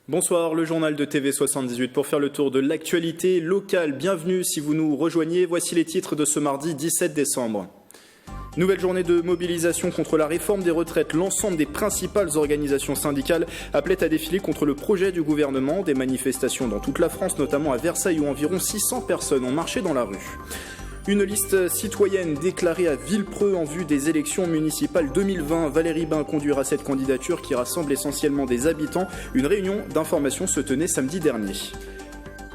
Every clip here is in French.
Bonsoir, le journal de TV78 pour faire le tour de l'actualité locale. Bienvenue si vous nous rejoignez. Voici les titres de ce mardi 17 décembre. Nouvelle journée de mobilisation contre la réforme des retraites. L'ensemble des principales organisations syndicales appelaient à défiler contre le projet du gouvernement. Des manifestations dans toute la France, notamment à Versailles où environ 600 personnes ont marché dans la rue. Une liste citoyenne déclarée à Villepreux en vue des élections municipales 2020. Valérie Bain conduira cette candidature qui rassemble essentiellement des habitants. Une réunion d'information se tenait samedi dernier.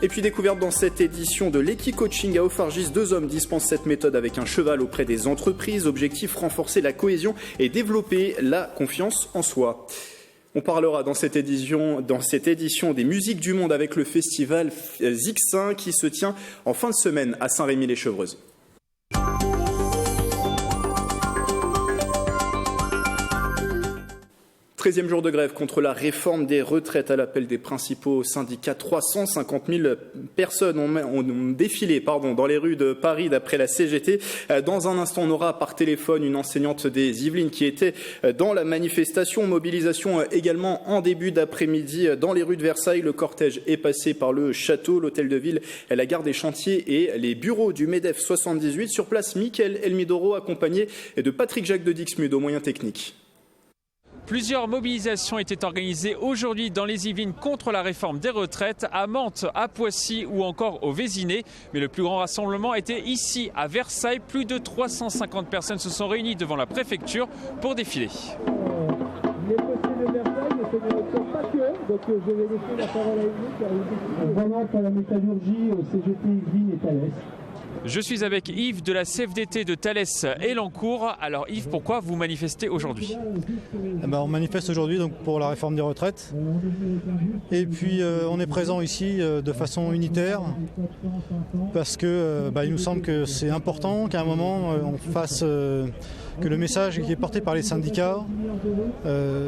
Et puis découverte dans cette édition de l'Equi-Coaching à Auffargis, 2 hommes dispensent cette méthode avec un cheval auprès des entreprises. Objectif, renforcer la cohésion et développer la confiance en soi. On parlera dans cette édition des musiques du monde avec le festival Zixin qui se tient en fin de semaine à Saint-Rémy-les-Chevreuses. 13e jour de grève contre la réforme des retraites à l'appel des principaux syndicats. 350 000 personnes ont défilé dans les rues de Paris d'après la CGT. Dans un instant, on aura par téléphone une enseignante des Yvelines qui était dans la manifestation. Mobilisation également en début d'après-midi dans les rues de Versailles. Le cortège est passé par le château, l'hôtel de ville, la gare des Chantiers et les bureaux du MEDEF 78. Sur place, Mickaël Elmidoro accompagné de Patrick Jacques de Dixmude aux moyens techniques. Plusieurs mobilisations étaient organisées aujourd'hui dans les Yvelines contre la réforme des retraites, à Mantes, à Poissy ou encore au Vésinet. Mais le plus grand rassemblement était ici, à Versailles. Plus de 350 personnes se sont réunies devant la préfecture pour défiler. Les postés de Versailles ne sont pas que, donc je vais laisser la parole à Yves. Vraiment pour la métallurgie, CGT Yvelines et Thalès. Je suis avec Yves de la CFDT de Thalès et Lancourt. Alors Yves, pourquoi vous manifestez aujourd'hui ? On manifeste aujourd'hui donc pour la réforme des retraites. Et puis on est présent ici de façon unitaire parce que il nous semble que c'est important qu'à un moment on fasse que le message qui est porté par les syndicats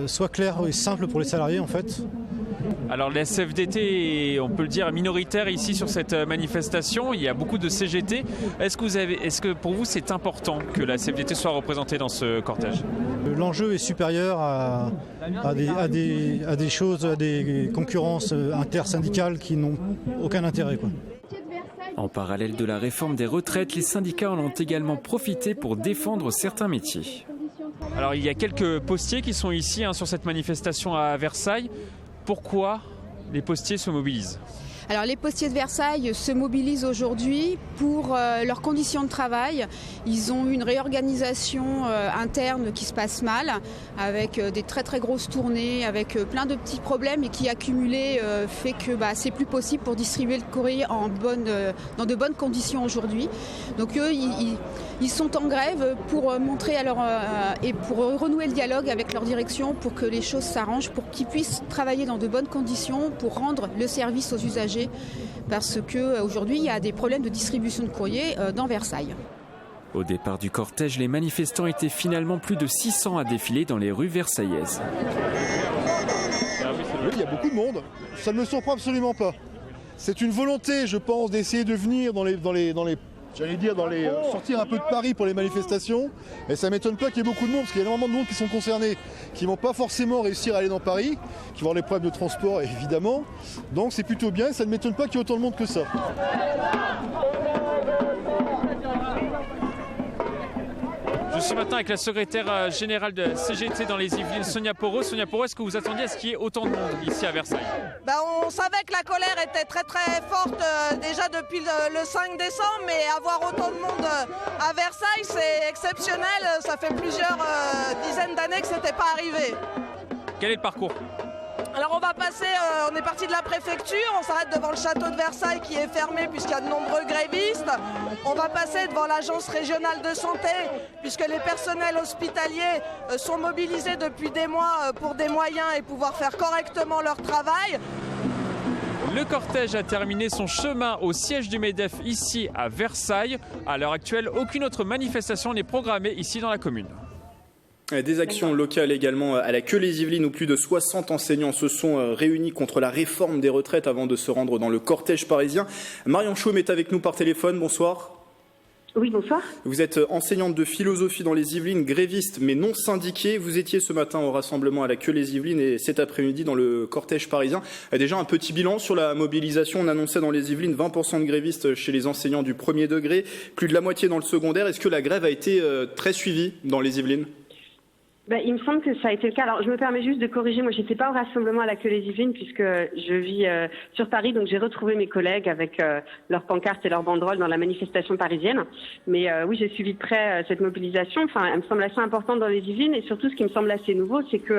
soit clair et simple pour les salariés en fait. Alors la CFDT est, on peut le dire, minoritaire ici sur cette manifestation. Il y a beaucoup de CGT. Est-ce que pour vous c'est important que la CFDT soit représentée dans ce cortège ? L'enjeu est supérieur à des choses, à des concurrences intersyndicales qui n'ont aucun intérêt, quoi. En parallèle de la réforme des retraites, les syndicats en ont également profité pour défendre certains métiers. Alors il y a quelques postiers qui sont ici sur cette manifestation à Versailles. Pourquoi les postiers se mobilisent ? Alors les postiers de Versailles se mobilisent aujourd'hui pour leurs conditions de travail. Ils ont une réorganisation interne qui se passe mal, avec des très très grosses tournées, avec plein de petits problèmes et qui accumulés fait que c'est plus possible pour distribuer le courrier dans de bonnes conditions aujourd'hui. Donc eux, ils sont en grève pour montrer et pour renouer le dialogue avec leur direction pour que les choses s'arrangent, pour qu'ils puissent travailler dans de bonnes conditions, pour rendre le service aux usagers. Parce qu'aujourd'hui, il y a des problèmes de distribution de courrier dans Versailles. Au départ du cortège, les manifestants étaient finalement plus de 600 à défiler dans les rues versaillaises. Oui, il y a beaucoup de monde. Ça ne me surprend absolument pas. C'est une volonté, je pense, d'essayer de venir sortir un peu de Paris pour les manifestations. Et ça ne m'étonne pas qu'il y ait beaucoup de monde, parce qu'il y a énormément de monde qui sont concernés, qui ne vont pas forcément réussir à aller dans Paris, qui vont avoir des problèmes de transport, évidemment. Donc c'est plutôt bien, et ça ne m'étonne pas qu'il y ait autant de monde que ça. Je suis maintenant avec la secrétaire générale de CGT dans les Yvelines, Sonia Porot. Sonia Porot, est-ce que vous attendiez à ce qu'il y ait autant de monde ici à Versailles ? On savait que la colère était très très forte déjà depuis le 5 décembre, mais avoir autant de monde à Versailles, c'est exceptionnel. Ça fait plusieurs dizaines d'années que ce n'était pas arrivé. Quel est le parcours ? Alors on va passer, on est parti de la préfecture, on s'arrête devant le château de Versailles qui est fermé puisqu'il y a de nombreux grévistes. On va passer devant l'agence régionale de santé puisque les personnels hospitaliers sont mobilisés depuis des mois pour des moyens et pouvoir faire correctement leur travail. Le cortège a terminé son chemin au siège du MEDEF ici à Versailles. À l'heure actuelle, aucune autre manifestation n'est programmée ici dans la commune. Des actions locales également à la Queue-les-Yvelines où plus de 60 enseignants se sont réunis contre la réforme des retraites avant de se rendre dans le cortège parisien. Marion Chaume est avec nous par téléphone, bonsoir. Oui, bonsoir. Vous êtes enseignante de philosophie dans les Yvelines, gréviste mais non syndiquée. Vous étiez ce matin au rassemblement à la Queue les Yvelines et cet après-midi dans le cortège parisien. Déjà un petit bilan sur la mobilisation. On annonçait dans les Yvelines 20% de grévistes chez les enseignants du premier degré, plus de la moitié dans le secondaire. Est-ce que la grève a été très suivie dans les Yvelines ? Il me semble que ça a été le cas. Alors, je me permets juste de corriger. Moi, j'étais pas au rassemblement à la Queue les Yvelines puisque je vis sur Paris, donc j'ai retrouvé mes collègues avec leurs pancartes et leurs banderoles dans la manifestation parisienne. Mais oui, j'ai suivi de près cette mobilisation. Enfin, elle me semble assez importante dans les Yvelines et surtout, ce qui me semble assez nouveau, c'est que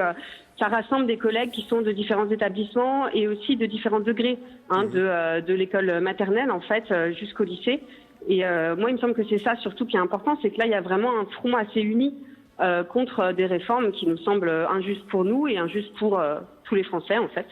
ça rassemble des collègues qui sont de différents établissements et aussi de différents degrés, de l'école maternelle en fait jusqu'au lycée. Et moi, il me semble que c'est ça surtout qui est important, c'est que là, il y a vraiment un front assez uni. Contre des réformes qui nous semblent injustes pour nous et injustes pour tous les Français, en fait.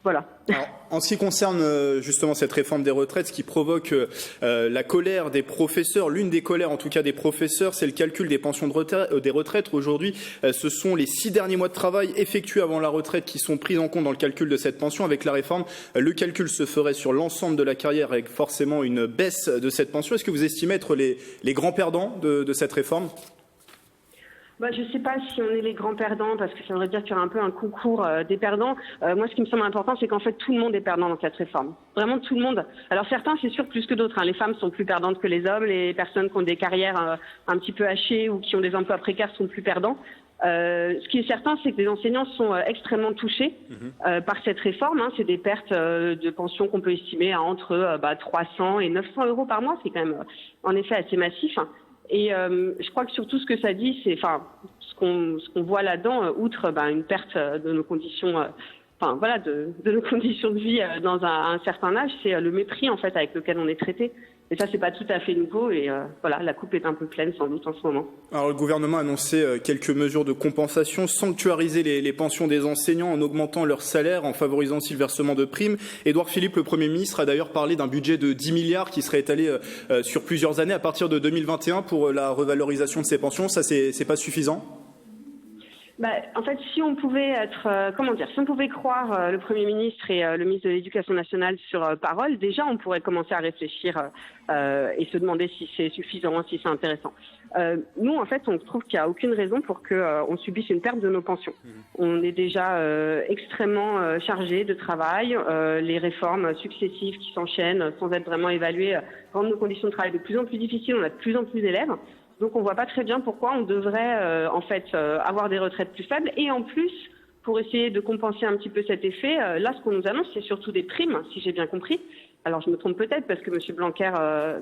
Voilà. Alors, en ce qui concerne justement cette réforme des retraites, ce qui provoque la colère des professeurs, l'une des colères en tout cas des professeurs, c'est le calcul des pensions des retraites. Aujourd'hui, ce sont les 6 derniers mois de travail effectués avant la retraite qui sont pris en compte dans le calcul de cette pension. Avec la réforme, le calcul se ferait sur l'ensemble de la carrière avec forcément une baisse de cette pension. Est-ce que vous estimez être les grands perdants de cette réforme ? Je ne sais pas si on est les grands perdants, parce que ça voudrait dire qu'il y aura un peu un concours des perdants. Moi, ce qui me semble important, c'est qu'en fait, tout le monde est perdant dans cette réforme. Vraiment tout le monde. Alors certains, c'est sûr, plus que d'autres. Les femmes sont plus perdantes que les hommes. Les personnes qui ont des carrières un petit peu hachées ou qui ont des emplois précaires sont plus perdants. Ce qui est certain, c'est que les enseignants sont extrêmement touchés par cette réforme. C'est des pertes de pension qu'on peut estimer à entre 300 et 900 euros par mois. C'est quand même, en effet, assez massif. Et je crois que surtout ce que ça dit, c'est, ce qu'on voit là-dedans, outre une perte de nos conditions, de nos conditions de vie dans un certain âge, c'est le mépris en fait avec lequel on est traité. Et ça, c'est pas tout à fait nouveau. Et la coupe est un peu pleine sans doute en ce moment. Alors le gouvernement a annoncé quelques mesures de compensation, sanctuariser les pensions des enseignants en augmentant leur salaire, en favorisant aussi le versement de primes. Édouard Philippe, le Premier ministre, a d'ailleurs parlé d'un budget de 10 milliards qui serait étalé sur plusieurs années à partir de 2021 pour la revalorisation de ces pensions. Ça, c'est pas suffisant ? En fait, si on pouvait si on pouvait croire le Premier ministre et le ministre de l'Éducation nationale sur parole, déjà on pourrait commencer à réfléchir et se demander si c'est suffisant, si c'est intéressant. Nous, en fait, on trouve qu'il n'y a aucune raison pour qu'on subisse une perte de nos pensions. On est déjà extrêmement chargé de travail. Les réformes successives qui s'enchaînent sans être vraiment évaluées rendent nos conditions de travail de plus en plus difficiles. On a de plus en plus d'élèves. Donc on ne voit pas très bien pourquoi on devrait avoir des retraites plus faibles. Et en plus, pour essayer de compenser un petit peu cet effet, là ce qu'on nous annonce, c'est surtout des primes, si j'ai bien compris. Alors je me trompe peut-être parce que M. Blanquer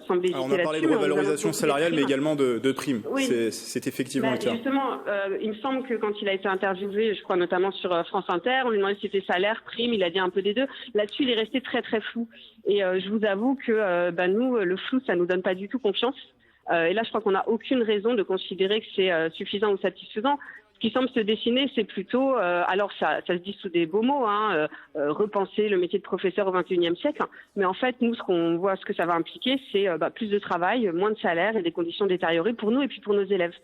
semble hésiter là-dessus. On a parlé de revalorisation salariale, mais également de primes. Oui. C'est effectivement le cas. Justement, il me semble que quand il a été interviewé, je crois notamment sur France Inter, on lui demandait si c'était salaire, prime, il a dit un peu des deux. Là-dessus, il est resté très très flou. Et je vous avoue que nous, le flou, ça nous donne pas du tout confiance. Et là, je crois qu'on n'a aucune raison de considérer que c'est suffisant ou satisfaisant. Ce qui semble se dessiner, c'est plutôt, alors ça se dit sous des beaux mots, repenser le métier de professeur au XXIe siècle. Mais en fait, nous, ce que ça va impliquer, c'est plus de travail, moins de salaire et des conditions détériorées pour nous et puis pour nos élèves.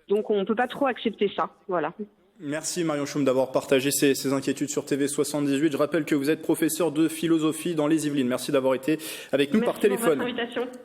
Donc, on ne peut pas trop accepter ça. Voilà. Merci Marion Choum d'avoir partagé ces inquiétudes sur TV78. Je rappelle que vous êtes professeur de philosophie dans les Yvelines. Merci d'avoir été avec nous par téléphone. Merci pour votre invitation.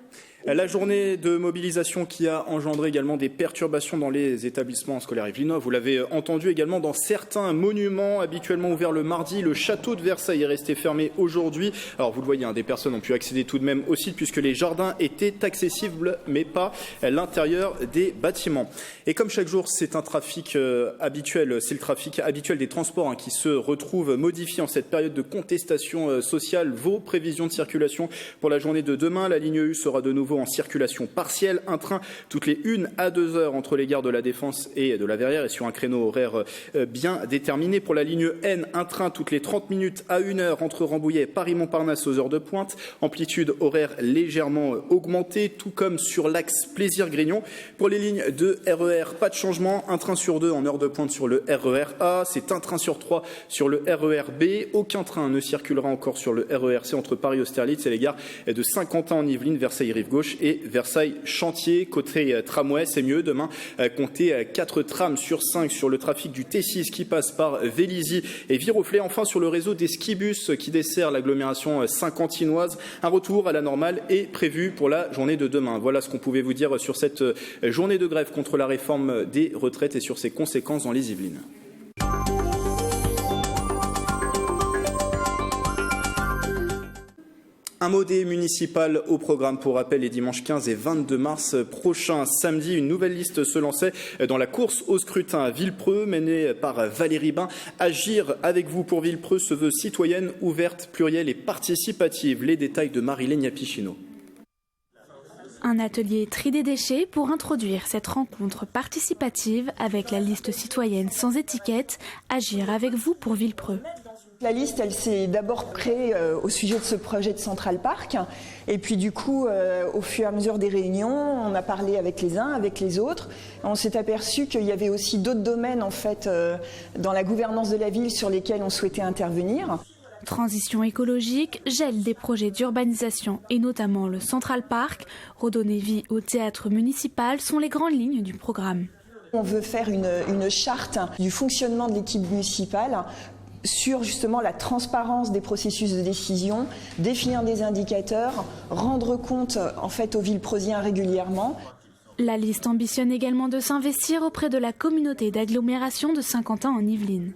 La journée de mobilisation qui a engendré également des perturbations dans les établissements scolaires yvelinois. Vous l'avez entendu également dans certains monuments habituellement ouverts le mardi. Le château de Versailles est resté fermé aujourd'hui. Alors vous le voyez, des personnes ont pu accéder tout de même au site puisque les jardins étaient accessibles mais pas l'intérieur des bâtiments. Et comme chaque jour, c'est un trafic habituel, c'est le trafic habituel des transports qui se retrouve modifié en cette période de contestation sociale. Vos prévisions de circulation pour la journée de demain, la ligne U sera de nouveau en circulation partielle, un train toutes les 1 à 2 heures entre les gares de la Défense et de la Verrière et sur un créneau horaire bien déterminé. Pour la ligne N, un train toutes les 30 minutes à 1 heure entre Rambouillet et Paris-Montparnasse aux heures de pointe. Amplitude horaire légèrement augmentée, tout comme sur l'axe Plaisir-Grignon. Pour les lignes de RER, pas de changement, un train sur 2 en heure de pointe sur le RER A, c'est un train sur 3 sur le RER B. Aucun train ne circulera encore sur le RER C entre Paris-Austerlitz et les gares de Saint-Quentin en Yvelines, Versailles Rive-Gauche et Versailles Chantier. Côté tramway, c'est mieux. Demain, comptez 4 trams sur 5 sur le trafic du T6 qui passe par Vélizy et Viroflay. Enfin, sur le réseau des skibus qui dessert l'agglomération saint-quentinoise, un retour à la normale est prévu pour la journée de demain. Voilà ce qu'on pouvait vous dire sur cette journée de grève contre la réforme des retraites et sur ses conséquences dans les Yvelines. Un mot des municipales au programme. Pour rappel, les dimanches 15 et 22 mars prochains. Samedi, une nouvelle liste se lançait dans la course au scrutin à Villepreux, menée par Valérie Bain. Agir avec vous pour Villepreux se veut citoyenne, ouverte, plurielle et participative. Les détails de Marilène Pichino. Un atelier tri des déchets pour introduire cette rencontre participative avec la liste citoyenne sans étiquette. Agir avec vous pour Villepreux. La liste, elle s'est d'abord créée au sujet de ce projet de Central Park. Et puis du coup, au fur et à mesure des réunions, on a parlé avec les uns, avec les autres. On s'est aperçu qu'il y avait aussi d'autres domaines en fait dans la gouvernance de la ville sur lesquels on souhaitait intervenir. Transition écologique, gel des projets d'urbanisation et notamment le Central Park, redonner vie au théâtre municipal sont les grandes lignes du programme. On veut faire une charte du fonctionnement de l'équipe municipale sur justement la transparence des processus de décision, définir des indicateurs, rendre compte en fait aux Villepreuxiens régulièrement. La liste ambitionne également de s'investir auprès de la communauté d'agglomération de Saint-Quentin en Yvelines.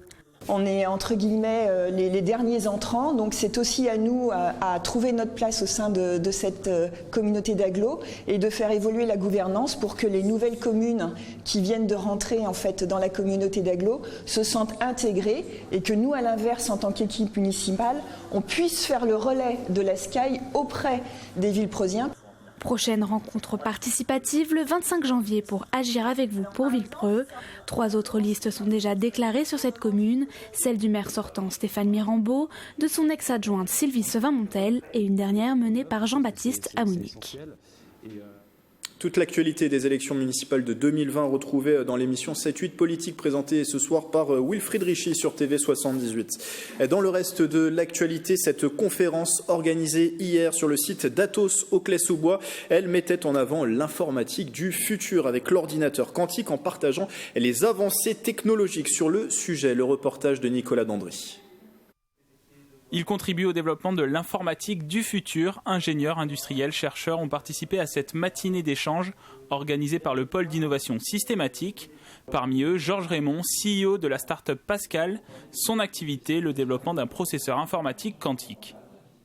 On est entre guillemets les derniers entrants, donc c'est aussi à nous à trouver notre place au sein de cette communauté d'agglo et de faire évoluer la gouvernance pour que les nouvelles communes qui viennent de rentrer en fait dans la communauté d'agglo se sentent intégrées et que nous, à l'inverse, en tant qu'équipe municipale, on puisse faire le relais de la SCAI auprès des Villepreuziens. Prochaine rencontre participative le 25 janvier pour Agir avec vous pour Villepreux. 3 autres listes sont déjà déclarées sur cette commune, celle du maire sortant Stéphane Mirambeau, de son ex-adjointe Sylvie Sevin-Montel et une dernière menée par Jean-Baptiste Amounic. Toute l'actualité des élections municipales de 2020 retrouvée dans l'émission 7-8 politique présentée ce soir par Wilfried Richy sur TV78. Dans le reste de l'actualité, cette conférence organisée hier sur le site d'Atos au Claye-sous-Bois, elle mettait en avant l'informatique du futur avec l'ordinateur quantique en partageant les avancées technologiques sur le sujet. Le reportage de Nicolas Dandry. Il contribue au développement de l'informatique du futur. Ingénieurs, industriels, chercheurs ont participé à cette matinée d'échange organisée par le pôle d'innovation systématique. Parmi eux, Georges Raymond, CEO de la start-up Pascal. Son activité, le développement d'un processeur informatique quantique.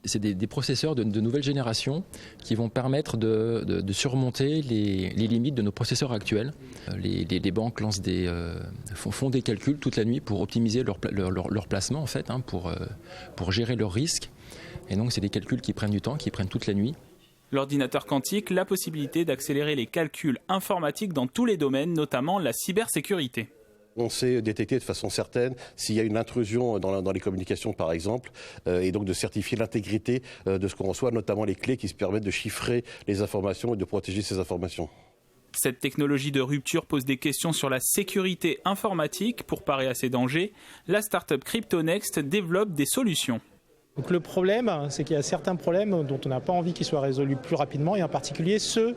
C'est des processeurs de nouvelle génération qui vont permettre de surmonter les limites de nos processeurs actuels. Les banques font des calculs toute la nuit pour optimiser leur placement en fait, pour gérer leurs risques. Et donc c'est des calculs qui prennent du temps, qui prennent toute la nuit. L'ordinateur quantique, la possibilité d'accélérer les calculs informatiques dans tous les domaines, notamment la cybersécurité. On sait détecter de façon certaine s'il y a une intrusion dans les communications, par exemple, et donc de certifier l'intégrité de ce qu'on reçoit, notamment les clés qui se permettent de chiffrer les informations et de protéger ces informations. Cette technologie de rupture pose des questions sur la sécurité informatique. Pour parer à ces dangers, la start-up CryptoNext développe des solutions. Donc le problème, c'est qu'il y a certains problèmes dont on n'a pas envie qu'ils soient résolus plus rapidement, et en particulier ceux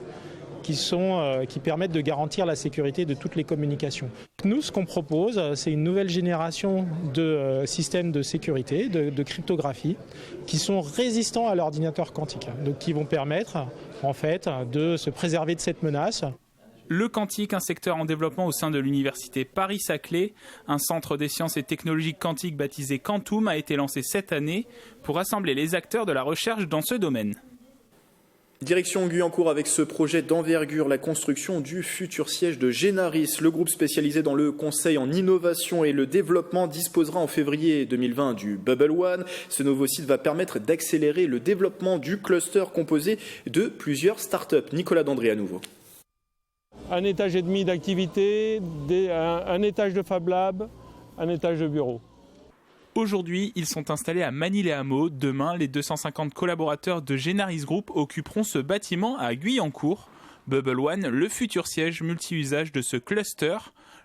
qui permettent de garantir la sécurité de toutes les communications. Nous, ce qu'on propose, c'est une nouvelle génération de systèmes de sécurité, de cryptographie, qui sont résistants à l'ordinateur quantique, donc qui vont permettre en fait de se préserver de cette menace. Le quantique, un secteur en développement au sein de l'université Paris-Saclay. Un centre des sciences et technologies quantiques baptisé Quantum a été lancé cette année pour rassembler les acteurs de la recherche dans ce domaine. Direction Guyancourt avec ce projet d'envergure, la construction du futur siège de Génaris. Le groupe spécialisé dans le conseil en innovation et le développement disposera en février 2020 du Bubble One. Ce nouveau site va permettre d'accélérer le développement du cluster composé de plusieurs startups. Nicolas Dandry à nouveau. 1 étage et demi d'activité, un étage de Fab Lab, 1 étage de bureau. Aujourd'hui, ils sont installés à Manille-les-Hameaux. Demain, les 250 collaborateurs de Génaris Group occuperont ce bâtiment à Guyancourt. Bubble One, le futur siège multi-usage de ce cluster.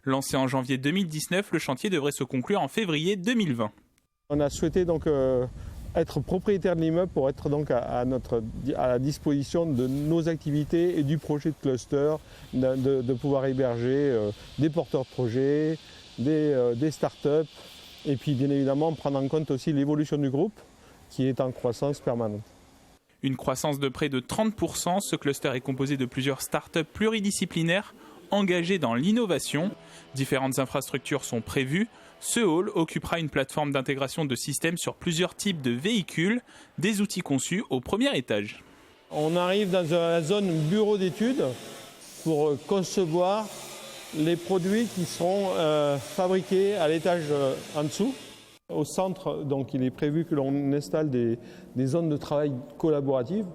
Lancé en janvier 2019, le chantier devrait se conclure en février 2020. On a souhaité donc être propriétaire de l'immeuble pour être donc à la disposition de nos activités et du projet de cluster, de pouvoir héberger des porteurs de projets, des start-up et puis bien évidemment prendre en compte aussi l'évolution du groupe qui est en croissance permanente. Une croissance de près de 30%, ce cluster est composé de plusieurs start-up pluridisciplinaires engagées dans l'innovation. Différentes infrastructures sont prévues. Ce hall occupera une plateforme d'intégration de systèmes sur plusieurs types de véhicules, des outils conçus au premier étage. On arrive dans la zone bureau d'études pour concevoir les produits qui seront fabriqués à l'étage en dessous. Au centre, donc, il est prévu que l'on installe des zones de travail collaboratives.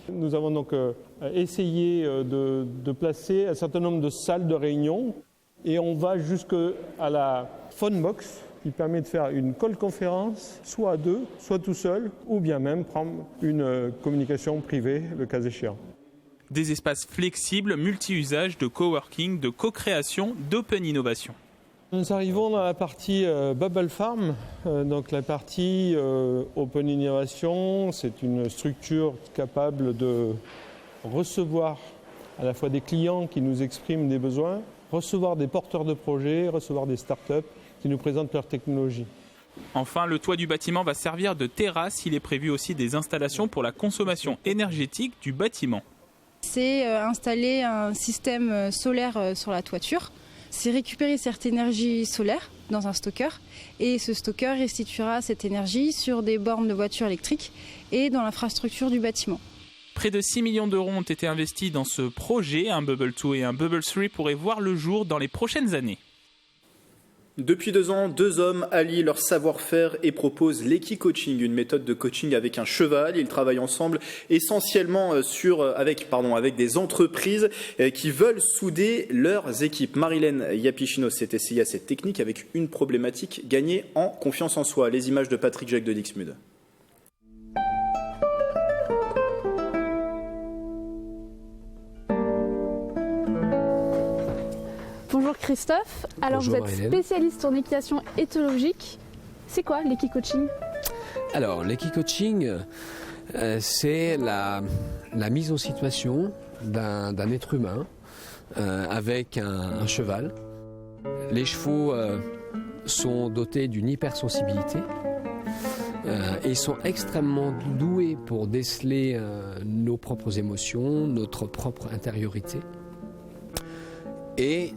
Nous avons donc essayé de placer un certain nombre de salles de réunion et on va jusqu'à la phone box qui permet de faire une call conférence, soit à deux, soit tout seul, ou bien même prendre une communication privée, le cas échéant. Des espaces flexibles, multi-usages, de coworking, de co-création, d'open innovation. Nous arrivons dans la partie Bubble Farm, donc la partie Open Innovation, c'est une structure capable de recevoir à la fois des clients qui nous expriment des besoins, recevoir des porteurs de projets, recevoir des startups qui nous présentent leur technologie. Enfin, le toit du bâtiment va servir de terrasse, il est prévu aussi des installations pour la consommation énergétique du bâtiment. C'est installer un système solaire sur la toiture. C'est récupérer cette énergie solaire dans un stocker et ce stocker restituera cette énergie sur des bornes de voitures électriques et dans l'infrastructure du bâtiment. Près de 6 millions d'euros ont été investis dans ce projet. Un Bubble 2 et un Bubble 3 pourraient voir le jour dans les prochaines années. Depuis 2 ans, 2 hommes allient leur savoir-faire et proposent l'Equi-Coaching, une méthode de coaching avec un cheval. Ils travaillent ensemble essentiellement avec des entreprises qui veulent souder leurs équipes. Marilène Yapichino s'est essayée à cette technique avec une problématique: gagner en confiance en soi. Les images de Patrick Jacques de Dixmude. Bonjour Christophe, alors Bonjour vous êtes Marilène. spécialiste en équitation éthologique. C'est quoi l'Equi-Coaching ? Alors l'Equi-Coaching, c'est la mise en situation d'un être humain avec un cheval. Les chevaux sont dotés d'une hypersensibilité et sont extrêmement doués pour déceler nos propres émotions, notre propre intériorité. Et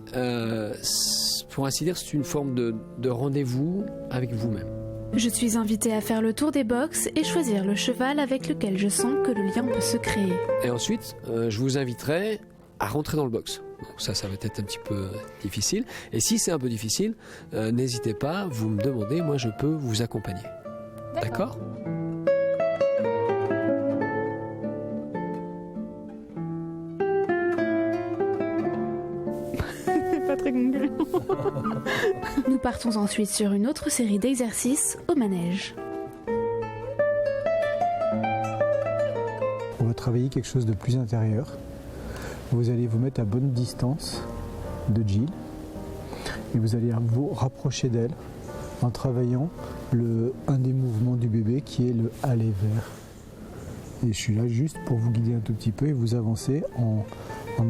pour ainsi dire, c'est une forme de rendez-vous avec vous-même. Je suis invitée à faire le tour des box et choisir le cheval avec lequel je sens que le lien peut se créer. Et ensuite, je vous inviterai à rentrer dans le box. Donc ça va être un petit peu difficile. Et si c'est un peu difficile, n'hésitez pas, vous me demandez, moi je peux vous accompagner. D'accord ? Pas très concluant. Nous partons ensuite sur une autre série d'exercices au manège. On va travailler quelque chose de plus intérieur. Vous allez vous mettre à bonne distance de Jill et vous allez vous rapprocher d'elle en travaillant un des mouvements du bébé qui est le aller vers. Et je suis là juste pour vous guider un tout petit peu et vous avancer en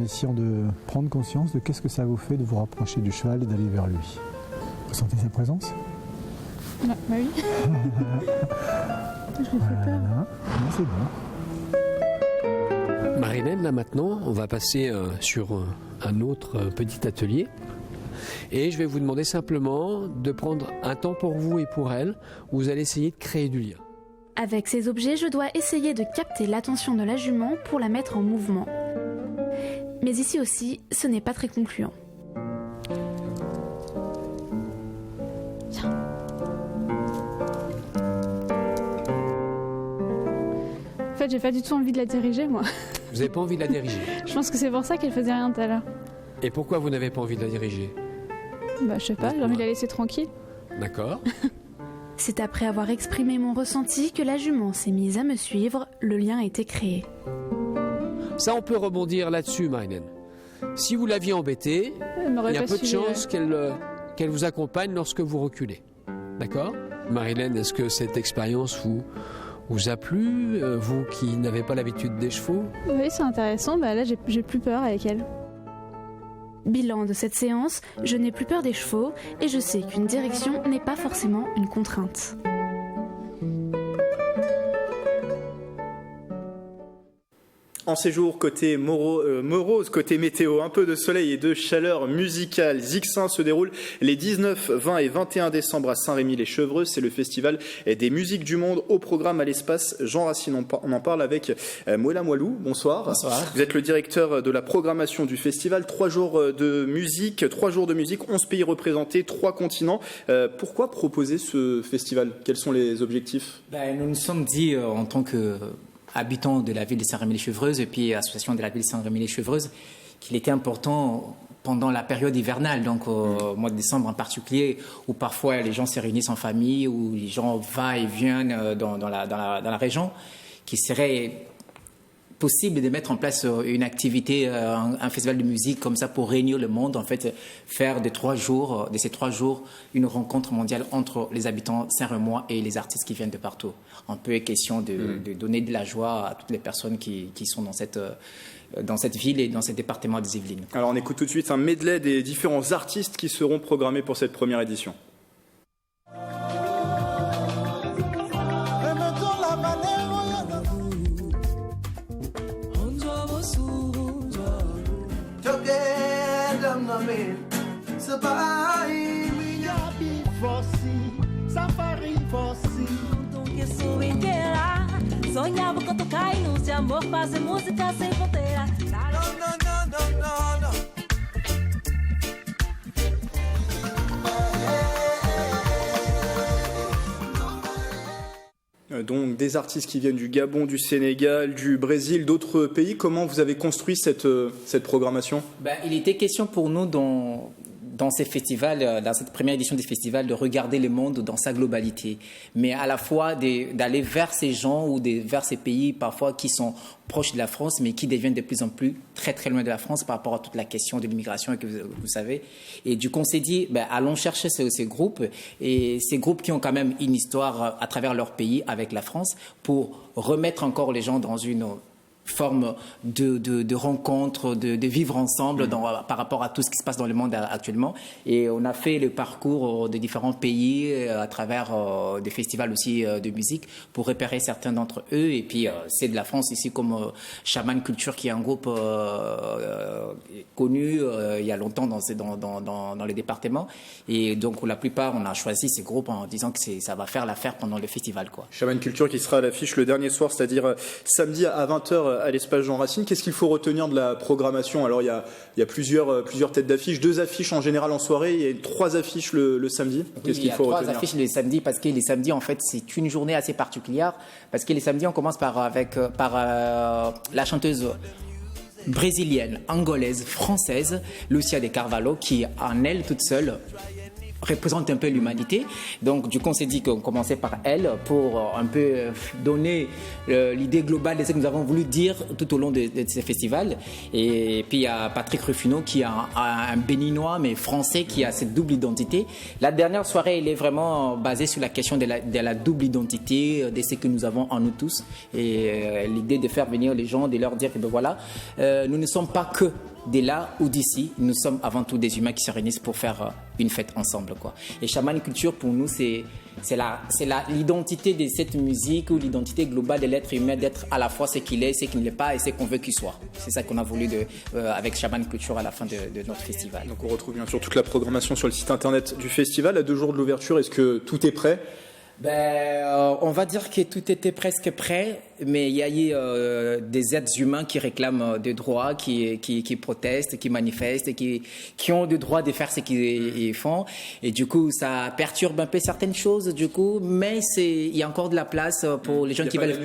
essayant de prendre conscience de qu'est-ce que ça vous fait de vous rapprocher du cheval et d'aller vers lui. Vous sentez sa présence ? Bah oui. Je me fais peur. Voilà. Non, c'est bon. Marilène, là maintenant, on va passer sur un autre petit atelier. Et je vais vous demander simplement de prendre un temps pour vous et pour elle, où vous allez essayer de créer du lien. Avec ces objets, je dois essayer de capter l'attention de la jument pour la mettre en mouvement. Mais ici aussi, ce n'est pas très concluant. Tiens. En fait, j'ai pas du tout envie de la diriger, moi. Vous n'avez pas envie de la diriger. Je pense que c'est pour ça qu'elle faisait rien tout à l'heure. Et pourquoi vous n'avez pas envie de la diriger ? Bah, je sais pas, j'ai envie de la laisser tranquille. D'accord. C'est après avoir exprimé mon ressenti que la jument s'est mise à me suivre, le lien a été créé. Ça, on peut rebondir là-dessus, Marilène. Si vous l'aviez embêtée, il y a peu de chances qu'elle vous accompagne lorsque vous reculez. D'accord ? Marilène, est-ce que cette expérience vous a plu, vous qui n'avez pas l'habitude des chevaux? Oui, c'est intéressant. Là, j'ai plus peur avec elle. Bilan de cette séance, je n'ai plus peur des chevaux et je sais qu'une direction n'est pas forcément une contrainte. En séjour, côté morose, côté météo, un peu de soleil et de chaleur musicale. Zixin se déroule les 19, 20 et 21 décembre à Saint-Rémy-les-Chevreuses. C'est le festival des musiques du monde au programme à l'espace Jean Racine. On en parle avec Mouela Moilou. Bonsoir. Bonsoir. Vous êtes le directeur de la programmation du festival. 3 jours de musique, 11 pays représentés, 3 continents. Pourquoi proposer ce festival? Quels sont les objectifs? Nous nous sommes dit en tant que habitants de la ville de Saint-Rémy-les-Chevreuses et puis association de la ville de Saint-Rémy-les-Chevreuses, qu'il était important pendant la période hivernale, donc au mois de décembre en particulier, où parfois les gens se réunissent en famille, où les gens vont et viennent dans la région, qu'il serait possible de mettre en place une activité, un festival de musique comme ça pour réunir le monde, en fait, faire de ces 3 jours, une rencontre mondiale entre les habitants saint-rémois et les artistes qui viennent de partout. Un peu question de donner de la joie à toutes les personnes qui sont dans cette ville et dans ce département des Yvelines. Alors on écoute tout de suite un medley des différents artistes qui seront programmés pour cette première édition. Sonhava com tocar e luz de amor, fazer música sem fronteira. Donc des artistes qui viennent du Gabon, du Sénégal, du Brésil, d'autres pays. Comment vous avez construit cette programmation? Il était question pour nous dans ces festivals, dans cette première édition des festivals, de regarder le monde dans sa globalité, mais à la fois d'aller vers ces gens ou vers ces pays parfois qui sont proches de la France, mais qui deviennent de plus en plus très très loin de la France par rapport à toute la question de l'immigration que vous savez. Et du coup, on s'est dit, allons chercher ces groupes, et ces groupes qui ont quand même une histoire à travers leur pays avec la France, pour remettre encore les gens dans une forme de rencontre, de vivre ensemble par rapport à tout ce qui se passe dans le monde actuellement. Et on a fait le parcours de différents pays à travers des festivals aussi de musique pour repérer certains d'entre eux. Et puis c'est de la France ici comme Shaman Culture, qui est un groupe connu il y a longtemps dans les départements. Et donc la plupart, on a choisi ces groupes en disant que ça va faire l'affaire pendant le festival, quoi. Shaman Culture qui sera à l'affiche le dernier soir, c'est-à-dire samedi à 20h à l'espace Jean Racine. Qu'est-ce qu'il faut retenir de la programmation? Alors il y a plusieurs têtes d'affiches, 2 affiches en général en soirée, il y a 3 affiches le samedi. Qu'est-ce qu'il faut retenir? Il y a 3 affiches le samedi, parce que les samedis en fait c'est une journée assez particulière, parce que les samedis on commence par la chanteuse brésilienne, angolaise, française, Lucia de Carvalho, qui en elle toute seule représente un peu l'humanité. Donc du coup on s'est dit qu'on commençait par elle pour un peu donner l'idée globale de ce que nous avons voulu dire tout au long de ces festivals. Et puis il y a Patrick Rufino qui est un béninois mais français, qui a cette double identité. La dernière soirée elle est vraiment basée sur la question de la double identité, de ce que nous avons en nous tous, et l'idée de faire venir les gens, de leur dire que voilà, nous ne sommes pas que de là ou d'ici, nous sommes avant tout des humains qui se réunissent pour faire une fête ensemble, quoi. Et Shaman Culture, pour nous, c'est l'identité de cette musique, ou l'identité globale de l'être humain, d'être à la fois ce qu'il est, ce qu'il n'est pas et ce qu'on veut qu'il soit. C'est ça qu'on a voulu avec Shaman Culture à la fin de notre festival. Donc on retrouve bien sûr toute la programmation sur le site internet du festival. À 2 jours de l'ouverture, est-ce que tout est prêt? On va dire que tout était presque prêt, mais il y a eu des êtres humains qui réclament des droits, qui protestent, qui manifestent, qui ont le droit de faire ce qu'ils font. Et du coup, ça perturbe un peu certaines choses, du coup, mais il y a encore de la place pour les gens qui veulent.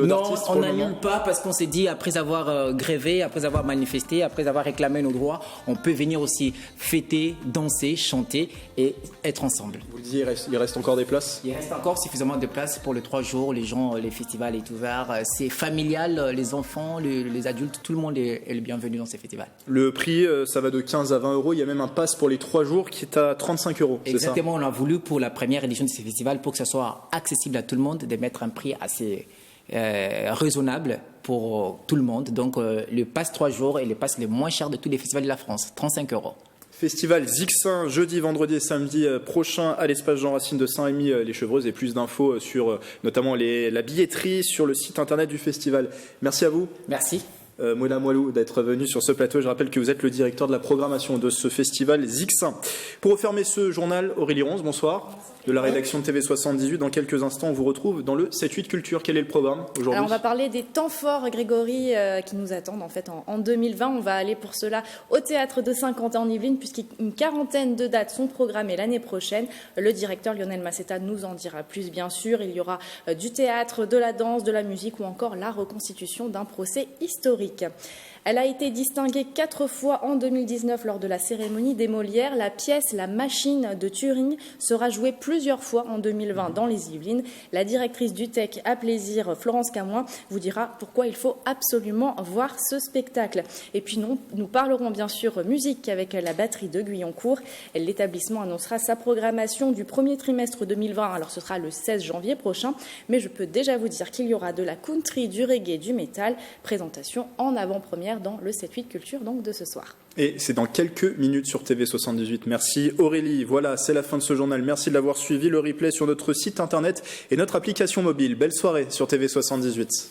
Non, on n'annule pas, parce qu'on s'est dit, après avoir grévé, après avoir manifesté, après avoir réclamé nos droits, on peut venir aussi fêter, danser, chanter et être ensemble. Vous le disiez, il reste encore des places? Il reste encore suffisamment de place pour les 3 jours. Les gens, les festivals est ouvert car c'est familial, les enfants, les adultes, tout le monde est le bienvenu dans ces festivals. Le prix, ça va de 15 à 20 euros. Il y a même un pass pour les 3 jours qui est à 35 euros. Exactement, on a voulu pour la première édition de ces festivals, pour que ce soit accessible à tout le monde, de mettre un prix assez raisonnable pour tout le monde. Donc le pass 3 jours est le pass le moins cher de tous les festivals de la France, 35 euros. Festival Zixin, jeudi, vendredi et samedi prochain à l'espace Jean-Racine de Saint-Rémy-les-Chevreuses, et plus d'infos sur notamment la billetterie sur le site internet du festival. Merci à vous. Merci. Moula Moilou d'être venu sur ce plateau. Je rappelle que vous êtes le directeur de la programmation de ce festival Zixin. Pour refermer ce journal, Aurélie Ronze, bonsoir. De la rédaction de TV78. Dans quelques instants, on vous retrouve dans le 7-8 Culture. Quel est le programme aujourd'hui ? Alors, on va parler des temps forts, Grégory, qui nous attendent en fait en 2020. On va aller pour cela au théâtre de Saint-Quentin-en-Yvelines, puisqu'une quarantaine de dates sont programmées l'année prochaine. Le directeur Lionel Massetta nous en dira plus, bien sûr. Il y aura du théâtre, de la danse, de la musique ou encore la reconstitution d'un procès historique. Elle a été distinguée 4 fois en 2019 lors de la cérémonie des Molières. La pièce La Machine de Turing sera jouée plusieurs fois en 2020 dans les Yvelines. La directrice du TEC à Plaisir, Florence Camoin, vous dira pourquoi il faut absolument voir ce spectacle. Et puis nous parlerons bien sûr musique avec la batterie de Guyancourt. L'établissement annoncera sa programmation du premier trimestre 2020. Alors ce sera le 16 janvier prochain. Mais je peux déjà vous dire qu'il y aura de la country, du reggae, du métal. Présentation en avant-première dans le 7-8 Culture donc de ce soir. Et c'est dans quelques minutes sur TV78. Merci Aurélie. Voilà, c'est la fin de ce journal. Merci de l'avoir suivi. Le replay sur notre site internet et notre application mobile. Belle soirée sur TV78.